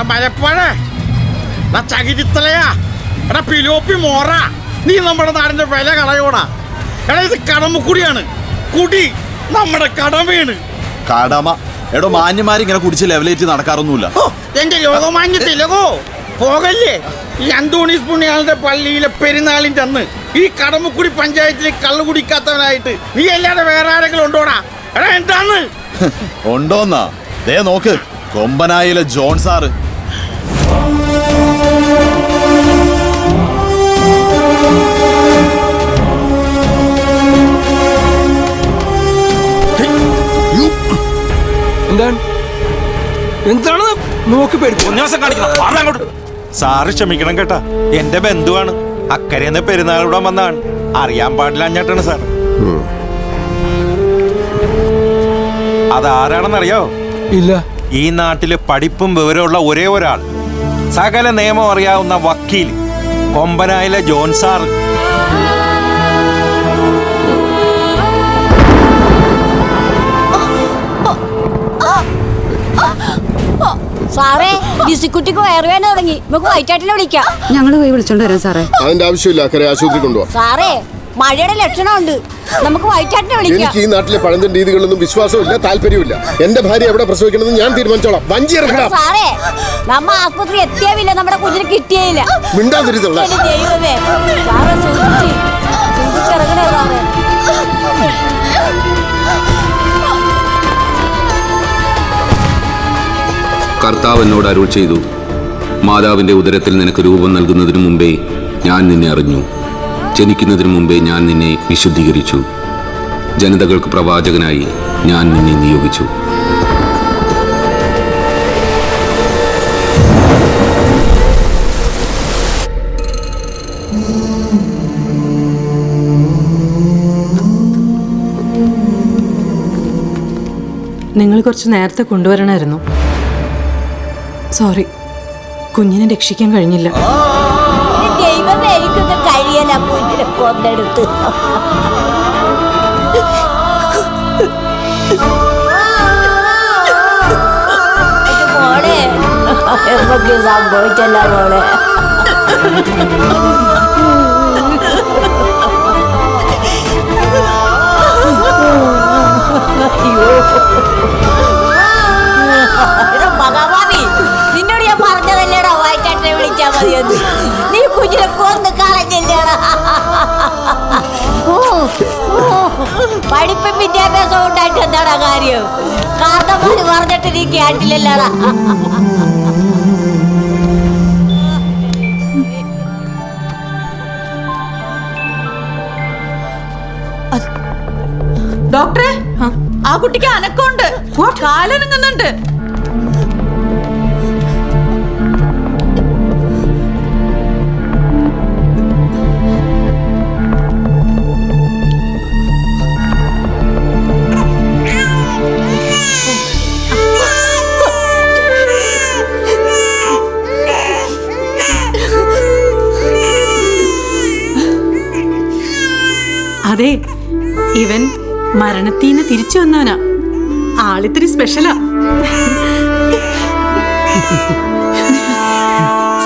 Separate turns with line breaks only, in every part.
മലപ്പഴേ, ചകിരിത്തലയാ, പിലോപ്പി മോറ, നീ നമ്മുടെ നാടിന്റെ വില കളയോടാ. എടാ ഇത് കടമക്കുടിയാണ്, കുടി നമ്മുടെ കടമയാണ്.
കടമ എടോ, മാന്യന്മാരിങ്ങനെ കുടിച്ച് ലെവലേറ്റ് നടക്കാറൊന്നുമില്ല.
എന്റെ ലോകമാന്യ തിലകോ പോകല്ലേ. ഈ അന്തോണീസ് പുണ്യാളന്റെ പള്ളിയിലെ പെരുന്നാളിന്റെ അന്ന് ഈ കടമക്കുടി പഞ്ചായത്തിൽ കള്ളു കുടിക്കാത്തവനായിട്ട് നീ അല്ലാതെ വേറെ ആരെങ്കിലും ഉണ്ടോടാ? എടാ എന്താണ്
ഉണ്ടോന്നാ? ദേ നോക്ക്, കൊമ്പനായിലെ ജോൺ സാറ്.
എന്താണ് നോക്കി പേടിക്കും?
സാറ് ക്ഷമിക്കണം കേട്ടാ, എന്റെ ബന്ധുവാണ്, അക്കരയെന്ന് പെരുന്നാളിവിടെ വന്നാണ്, അറിയാൻ പാടില്ല അഞ്ഞാട്ടാണ് സാർ. അതാരാണെന്നറിയോ?
ഇല്ല.
ഈ നാട്ടില് പഠിപ്പും വിവരമുള്ള ഒരേ ഒരാൾ, സകല നിയമം അറിയാവുന്ന വക്കീൽ, കൊമ്പനായിലെ ജോൺ സാറ്.
സാറേ, ഡിസിക്കുട്ടിക്ക് വയറുവേദന തുടങ്ങി, നമുക്ക് വൈറ്റാട്ടിനെ വിളിക്കാം.
ഞങ്ങൾ പോയി വിളിച്ചോണ്ട് വരാം സാറേ.
അതിന്റെ ആവശ്യമില്ല, അക്കരെ ആശുപത്രി കൊണ്ടുപോകാം.
സാറേ, മഴയുടെ ലക്ഷണമുണ്ട്, നമുക്ക് വൈറ്റാട്ടിനെ വിളിക്കാം.
എനിക്ക് ഈ നാട്ടിലെ പഴഞ്ചൻ രീതികളൊന്നും വിശ്വാസമില്ല, താല്പര്യമില്ല. എന്റെ ഭാര്യ എവിടെ പ്രസവിക്കണമെന്ന് ഞാൻ തീരുമാനിച്ചോളാം. വഞ്ചി ഇറക്കണം.
സാറേ, നമ്മ ആസ്പത്രി എത്തിയാവില്ല, നമ്മുടെ കുഞ്ഞിനെ കിട്ടിയേയില്ല.
മിണ്ടാതിരുത്തുള്ള
ദൈവമേ, സാറേ സൂക്ഷിച്ചിറങ്ങണേ സാറേ.
കർത്താവ് എന്നോട് അരുൾ ചെയ്തു, മാതാവിൻ്റെ ഉദരത്തിൽ നിനക്ക് രൂപം നൽകുന്നതിനു മുമ്പേ ഞാൻ നിന്നെ അറിഞ്ഞു, ജനിക്കുന്നതിനു മുമ്പേ ഞാൻ നിന്നെ വിശുദ്ധീകരിച്ചു, ജനതകൾക്ക് പ്രവാചകനായി ഞാൻ നിന്നെ നിയോഗിച്ചു.
നിങ്ങൾ കുറച്ച് നേരത്തെ കൊണ്ടുവരണമായിരുന്നു. സോറി, കുഞ്ഞിനെ രക്ഷിക്കാൻ കഴിഞ്ഞില്ല.
ദൈവമേ, എനിക്കൊന്നും കഴിയല കുഞ്ഞിനെ കൊന്നെടുത്ത്. മോളെ, എന്തൊക്കെ സംഭവിച്ചല്ല മോളെ. ഭഗവാനി, നിന്നോട് ഞാൻ പറഞ്ഞതല്ലേടാ വൈറ്റാട്ടിനെ വിളിച്ചാ മതിയെന്ന്. നീ കുഞ്ഞിനെ കൊന്ന് കളഞ്ഞില്ലേടാ. പഠിപ്പും വിദ്യാഭ്യാസവും ഉണ്ടായിട്ട് എന്താടാ കാര്യം? കാന്തമാര് പറഞ്ഞിട്ട് നീ കേട്ടില്ലല്ലേടാ.
ഡോക്ടറെ, ആ കുട്ടിക്ക് അനക്കമുണ്ട്, കാലനങ്ങുന്നുണ്ട്. അതെ, ഇവൻ മരണത്തിന് തിരിച്ചു വന്നവനാ. ആളിത്തിരി സ്പെഷ്യലാ.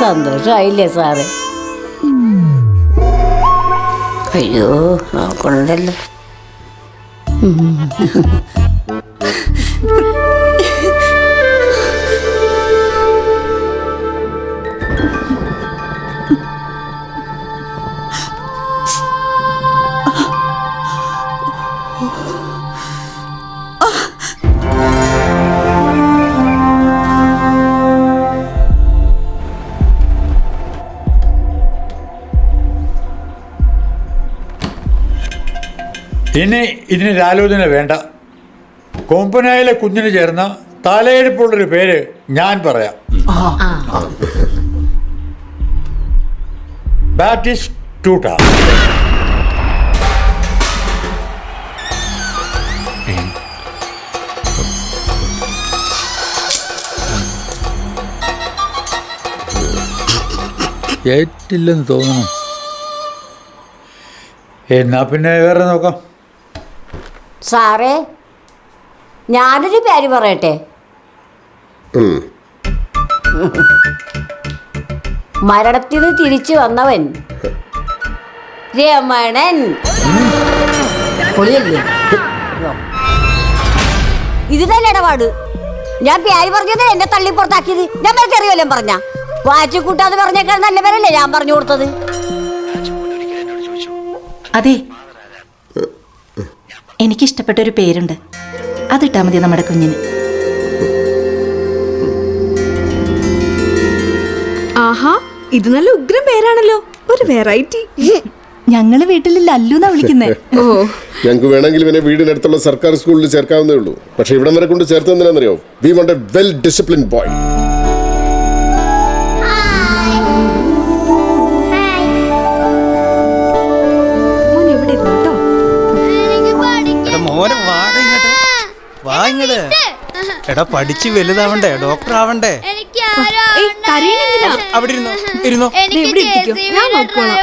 സന്തോഷായില്ലേ സാറ്? അയ്യോ, നോക്കണ്ടല്ലോ.
ഇനി ഇതിനൊരാലോചന വേണ്ട. കൊമ്പനായിലെ കുഞ്ഞിന് ചേർന്ന തലയെടുപ്പുള്ളൊരു പേര് ഞാൻ പറയാം. ബാപ്റ്റിസ്റ്റ് ടൂട്ട. ഏറ്റില്ലെന്ന് തോന്നുന്നു. എന്നാ പിന്നെ വേറെ നോക്കാം.
സാറേ, ഞാനൊരു പേര് പറയട്ടെ. മരണത്തിന് തിരിച്ചു വന്നവൻ രമണൻ. പൊളിയല്ലേ? ഇത് തന്നെ ഇടപാട്. ഞാൻ പ്യാരി പറഞ്ഞത് എന്നെ തള്ളി പുറത്താക്കിയത്. ഞാൻ അറിയാലോ പറഞ്ഞ വാച്ച് കൂട്ടാതെ പറഞ്ഞേക്കാൻ നല്ല പേരല്ലേ ഞാൻ പറഞ്ഞു കൊടുത്തത്.
അതെ, എനിക്കിഷ്ടപ്പെട്ട ഒരു പേരുണ്ട്, അതിട്ടാ മതി നമ്മുടെ കുഞ്ഞിന്.
ആഹാ, ഇത് നല്ല ഉഗ്രം പേരാണല്ലോ, ഒരു വെറൈറ്റി.
ഞങ്ങള് വീട്ടിൽ ലല്ലുന്നാ വിളിക്കുന്നേ.
ഓ,
ഞങ്ങൾക്ക് വേണമെങ്കിൽ ഇവനെ വീടിനടുത്തുള്ള സർക്കാർ സ്കൂളിൽ ചേർക്കാവുന്നേ ഉള്ളൂ. പക്ഷെ ഇവിടം വരെ കൊണ്ട് ചേർത്തെന്തിനാണെന്നറിയോ? We want a well discipline boy.
മോൻ ഇവിടെ ഇരുന്നു കേട്ടോ.
മോനെ വാട ഇങ്ങോട്ട്, വാ ഇങ്ങോട്ട്. എടാ പഠിച്ച് വലുതാവണ്ടേ, ഡോക്ടർ ആവണ്ടേ?
ഏയ്, കരയണെന്തിനാ?
അവിടെ ഇരുന്നോ, ഇരുന്നോ.
ദേ ഇവിടെ ഇരിക്കോ, ഞാൻ നോക്കോളാം.